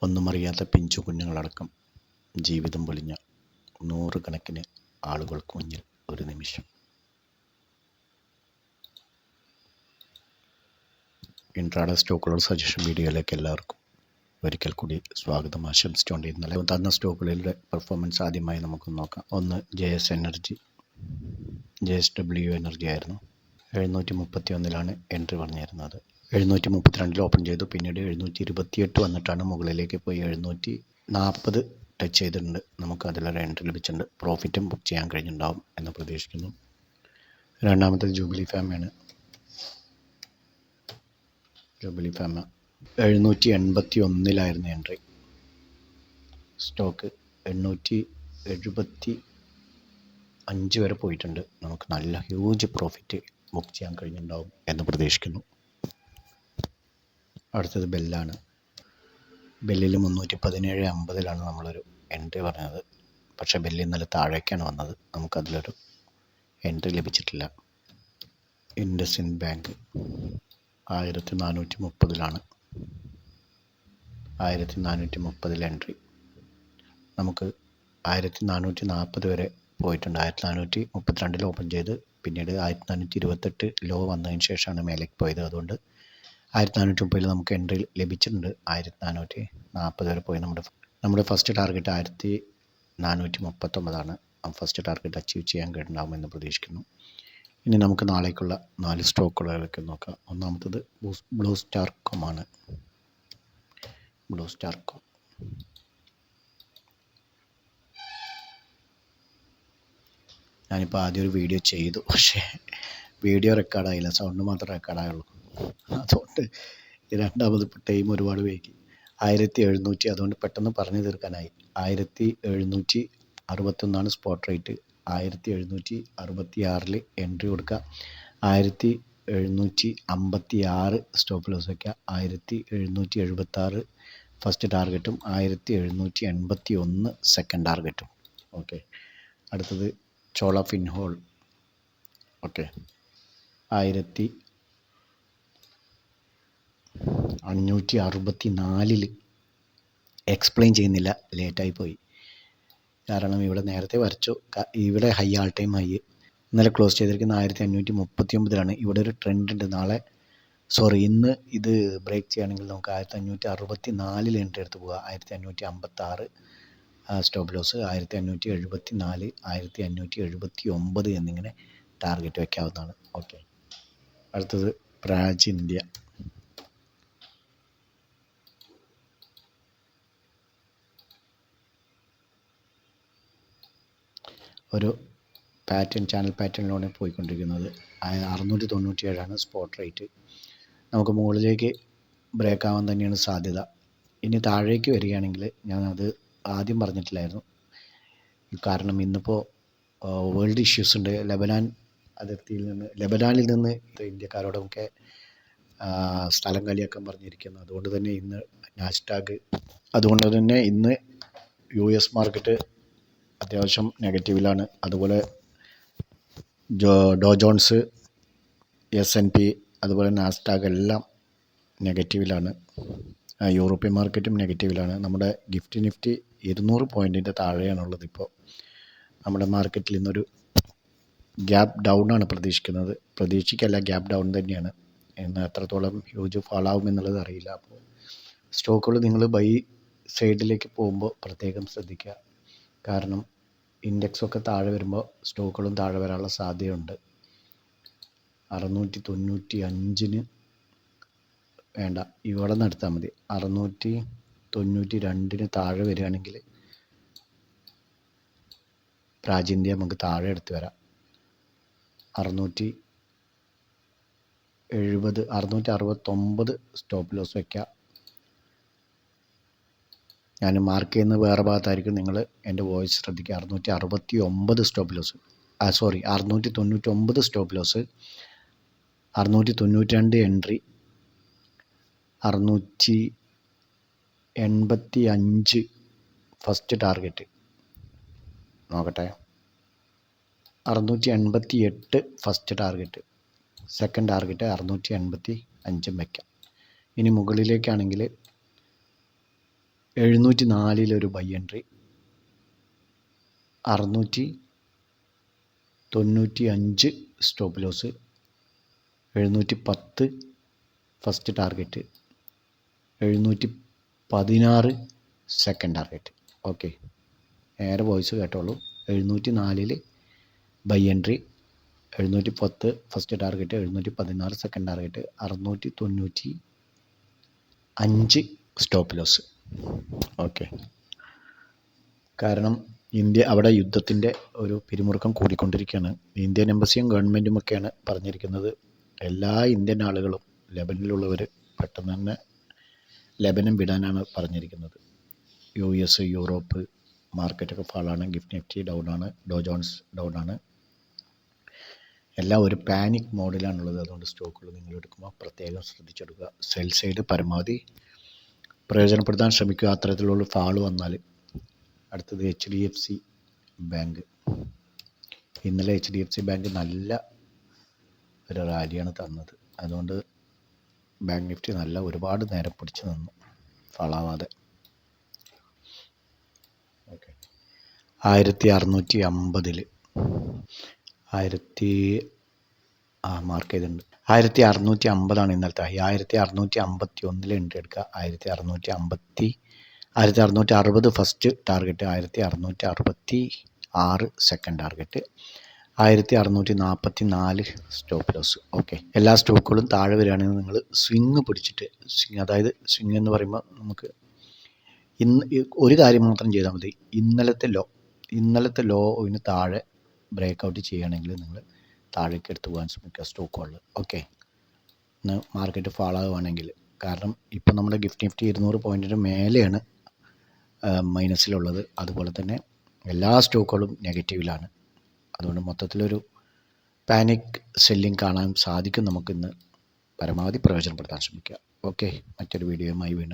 ഒന്നും അറിയാത്ത പിഞ്ചു കുഞ്ഞുങ്ങളടക്കം ജീവിതം പൊലിഞ്ഞ നൂറുകണക്കിന് ആളുകൾക്ക് മുന്നിൽ ഒരു നിമിഷം. ഇൻട്രാഡേ സ്റ്റോക്കുകൾ സജഷൻ വീഡിയോയിലേക്ക് എല്ലാവർക്കും ഒരിക്കൽ കൂടി സ്വാഗതം ആശംസിച്ചുകൊണ്ട് ഇന്നലെ തന്ന സ്റ്റോക്കുകളുടെ പെർഫോമൻസ് ആദ്യമായി നമുക്ക് നോക്കാം. ഒന്ന് JSW എനർജി ആയിരുന്നു. 731 എൻട്രി പറഞ്ഞിരുന്നത്. 732 ഓപ്പൺ ചെയ്തു. പിന്നീട് 728 വന്നിട്ടാണ് മുകളിലേക്ക് പോയി 740 ടച്ച് ചെയ്തിട്ടുണ്ട്. നമുക്ക് അതിലൊരു എൻട്രി ലഭിച്ചിട്ടുണ്ട്. പ്രോഫിറ്റും ബുക്ക് ചെയ്യാൻ കഴിഞ്ഞിട്ടുണ്ടാവും എന്ന് പ്രതീക്ഷിക്കുന്നു. രണ്ടാമത്തേത് ജൂബിലി ഫാമയാണ്. Jubilee pharma 781 entry. സ്റ്റോക്ക് 875 വരെ പോയിട്ടുണ്ട്. നമുക്ക് നല്ല ഹ്യൂജ് പ്രോഫിറ്റ് ബുക്ക് ചെയ്യാൻ കഴിഞ്ഞിട്ടുണ്ടാവും എന്ന് പ്രതീക്ഷിക്കുന്നു. അടുത്തത് ബെല്ലാണ്. ബെല്ലിൽ 317.50 നമ്മളൊരു എൻട്രി പറഞ്ഞത്. പക്ഷേ ബെല്ല് ഇന്നലെ താഴേക്കാണ് വന്നത്. നമുക്കതിലൊരു എൻട്രി ലഭിച്ചിട്ടില്ല. IndusInd bank 1430 1430 entry. നമുക്ക് 1440 വരെ പോയിട്ടുണ്ട്. 1432 ഓപ്പൺ ചെയ്ത് പിന്നീട് 1428 ലോ വന്നതിന് ശേഷമാണ് മേലേക്ക് പോയത്. അതുകൊണ്ട് 1430 നമുക്ക് എൻട്രി ലഭിച്ചിട്ടുണ്ട്. 1440 വരെ പോയി. നമ്മുടെ first target 1439. First target achieve ചെയ്യാൻ കഴിയുണ്ടാകുമെന്ന് പ്രതീക്ഷിക്കുന്നു. ഇനി നമുക്ക് നാളേക്കുള്ള 4 സ്റ്റോക്കുകളിലേക്ക് നോക്കാം. ഒന്നാമത്തത് ബ്ലൂ സ്റ്റാർ കോമാണ്. ബ്ലൂ സ്റ്റാർ കോം ഞാനിപ്പോൾ ആദ്യം ഒരു വീഡിയോ ചെയ്തു. പക്ഷേ വീഡിയോ റെക്കോർഡായില്ല, സൗണ്ട് മാത്രമേ റെക്കോർഡായുള്ളൂ. അതുകൊണ്ട് രണ്ടാമത് ടൈം ഒരുപാട് വൈകി. 1700, അതുകൊണ്ട് പെട്ടെന്ന് പറഞ്ഞു തീർക്കാനായി. 1761 സ്പോട്ട് റേറ്റ്. 1766 എൻട്രി കൊടുക്കുക. 1756 സ്റ്റോപ്പ് ലോസ് വയ്ക്കുക. 1776 ഫസ്റ്റ് ടാർഗറ്റും 1781 സെക്കൻഡ് ടാർഗറ്റും. ഓക്കെ. അടുത്തത് ചോള ഫിൻഹോൾ. ഓക്കെ. 1564 എക്സ്പ്ലെയിൻ ചെയ്യുന്നില്ല, ലേറ്റായി പോയി. കാരണം ഇവിടെ നേരത്തെ വരച്ചു. ഇവിടെ ഹൈ ആൾ ടൈം ഹൈ ഇന്നലെ ക്ലോസ് ചെയ്തിരിക്കുന്ന 1539. ഇവിടെ ഒരു ട്രെൻഡ് ഉണ്ട്. ഇന്ന് ഇത് ബ്രേക്ക് ചെയ്യുകയാണെങ്കിൽ നമുക്ക് 1564 എൻട്രി എടുത്ത് പോവുക. 1556 സ്റ്റോപ്പ് ലോസ്. 1574 1579 എന്നിങ്ങനെ ടാർഗറ്റ് വയ്ക്കാവുന്നതാണ്. ഓക്കെ. അടുത്തത് പ്രാജ് ഇന്ത്യ. ഒരു ചാനൽ പാറ്റേണിലൂടെ പോയിക്കൊണ്ടിരിക്കുന്നത്. 697 സ്പോട്ട് റേറ്റ്. നമുക്ക് മുകളിലേക്ക് ബ്രേക്ക് ആവാൻ തന്നെയാണ് സാധ്യത. ഇനി താഴേക്ക് വരികയാണെങ്കിൽ, ഞാനത് ആദ്യം പറഞ്ഞിട്ടില്ലായിരുന്നു, കാരണം ഇന്നിപ്പോൾ വേൾഡ് ഇഷ്യൂസ് ഉണ്ട്. ലെബനാനിൽ നിന്ന് ഇന്ത്യക്കാരോടൊക്കെ സ്ഥലം കാലിയാക്കാൻ പറഞ്ഞിരിക്കുന്നു. അതുകൊണ്ട് തന്നെ ഇന്ന് US മാർക്കറ്റ് അത്യാവശ്യം നെഗറ്റീവിലാണ്. അതുപോലെ ഡോ ജോൺസ്, S&P, അതുപോലെ നാസ്ഡാക്ക് എല്ലാം നെഗറ്റീവിലാണ്. യൂറോപ്യൻ മാർക്കറ്റും നെഗറ്റീവിലാണ്. നമ്മുടെ നിഫ്റ്റി 200 പോയിൻറ്റിൻ്റെ താഴെയാണുള്ളത്. ഇപ്പോൾ നമ്മുടെ മാർക്കറ്റിൽ ഇന്നൊരു ഗ്യാപ്പ് ഡൗൺ ആണ് പ്രതീക്ഷിക്കല്ല, ഗ്യാപ്പ് ഡൗൺ തന്നെയാണ്. ഇന്ന് എത്രത്തോളം ഹ്യൂജ് ഫാൾ ആവും എന്നുള്ളത് അറിയില്ല. അപ്പോൾ സ്റ്റോക്കുകൾ നിങ്ങൾ ബൈ സൈഡിലേക്ക് പോകുമ്പോൾ പ്രത്യേകം ശ്രദ്ധിക്കുക. കാരണം ഇൻഡെക്സൊക്കെ താഴെ വരുമ്പോൾ സ്റ്റോക്കുകളും താഴെ വരാനുള്ള സാധ്യതയുണ്ട്. 695 വേണ്ട, ഇവിടെ നിന്ന് എടുത്താൽ മതി. 692 താഴെ വരികയാണെങ്കിൽ പ്രാജ് ഇന്ത്യ നമുക്ക് താഴെ എടുത്ത് വരാം. 669 സ്റ്റോപ്പ് ലോസ് വയ്ക്കുക. ഞാൻ മാർക്ക് ചെയ്യുന്നത് വേറെ ഭാഗത്തായിരിക്കും. നിങ്ങൾ എൻ്റെ വോയിസ് ശ്രദ്ധിക്കുക. 669 stop loss. 699 stop loss. 692 entry. 685 first target. നോക്കട്ടെ. 688 ഫസ്റ്റ് ടാർഗറ്റ്. സെക്കൻഡ് ടാർഗറ്റ് 685 വയ്ക്കാം. ഇനി മുകളിലേക്കാണെങ്കിൽ 704 buy entry, 695 stop loss, 710 first target, 716 second target. Okay, നേരെ വോയിസ് കേട്ടോളൂ. 704 buy entry, 710 first target, 716 second target, 695 stop loss. Okay, കാരണം അവിടെ യുദ്ധത്തിൻ്റെ ഒരു പിരിമുറുക്കം കൂടിക്കൊണ്ടിരിക്കുകയാണ്. ഇന്ത്യൻ എംബസിയും ഗവൺമെൻറ്റും ഒക്കെയാണ് പറഞ്ഞിരിക്കുന്നത് എല്ലാ ഇന്ത്യൻ ആളുകളും ലെബനിലുള്ളവർ പെട്ടെന്ന് തന്നെ ലെബനൻ വിടാനാണ് പറഞ്ഞിരിക്കുന്നത്. US, യൂറോപ്പ് മാർക്കറ്റൊക്കെ ഫാളാണ്, ഗിഫ്റ്റ് നിഫ്റ്റി ഡൗൺ ആണ്, ഡോ ജോൺസ് ഡൗൺ ആണ്. എല്ലാം ഒരു പാനിക് മോഡിലാണുള്ളത്. അതുകൊണ്ട് സ്റ്റോക്കുകൾ നിങ്ങൾ എടുക്കുമ്പോൾ പ്രത്യേകം ശ്രദ്ധിച്ചെടുക്കുക. സെൽ സൈഡ് പരമാവധി പ്രയോജനപ്പെടുത്താൻ ശ്രമിക്കുക അത്തരത്തിലുള്ള ഫാള് വന്നാൽ. അടുത്തത് HDFC ബാങ്ക്. ഇന്നലെ HDFC ബാങ്ക് നല്ല ഒരു റാലിയാണ് തന്നത്. അതുകൊണ്ട് ബാങ്ക് നിഫ്റ്റി ഒരുപാട് നേരം പിടിച്ച് നിന്നു, ഫാളാവാതെ. ഓക്കെ, 1650 മാർക്ക് ചെയ്തിട്ടുണ്ട്. 1650 ഇന്നലത്തെ ഹൈ. 1651 എൻട്രി എടുക്കുക. 1660 first target, 1666 second target, 1644 stop loss. Okay, എല്ലാ സ്റ്റോക്കുകളും താഴെ വരികയാണെങ്കിൽ നിങ്ങൾ സ്വിങ് പിടിച്ചിട്ട്, അതായത് സ്വിങ് എന്ന് പറയുമ്പോൾ നമുക്ക് ഒരു കാര്യം മാത്രം ചെയ്താൽ മതി. ഇന്നലത്തെ ലോവിന് താഴെ ബ്രേക്ക് ഔട്ട് ചെയ്യുകയാണെങ്കിൽ നിങ്ങൾ താഴേക്ക് എടുത്ത് പോകാൻ ശ്രമിക്കുക സ്റ്റോക്കുകളിൽ. ഓക്കെ, ഇന്ന് മാർക്കറ്റ് ഫാൾ ആകുവാണെങ്കിൽ, കാരണം ഇപ്പം നമ്മുടെ ഗിഫ്റ്റ് നിഫ്റ്റി 200 പോയിൻറ്റിന് മേലെയാണ് മൈനസിലുള്ളത്. അതുപോലെ തന്നെ എല്ലാ സ്റ്റോക്കുകളും നെഗറ്റീവിലാണ്. അതുകൊണ്ട് മൊത്തത്തിലൊരു പാനിക് സെല്ലിംഗ് കാണാൻ സാധിക്കും നമുക്കിന്ന്. പരമാവധി പ്രയോജനപ്പെടുത്താൻ ശ്രമിക്കുക. ഓക്കെ, മറ്റൊരു വീഡിയോയുമായി വീണ്ടും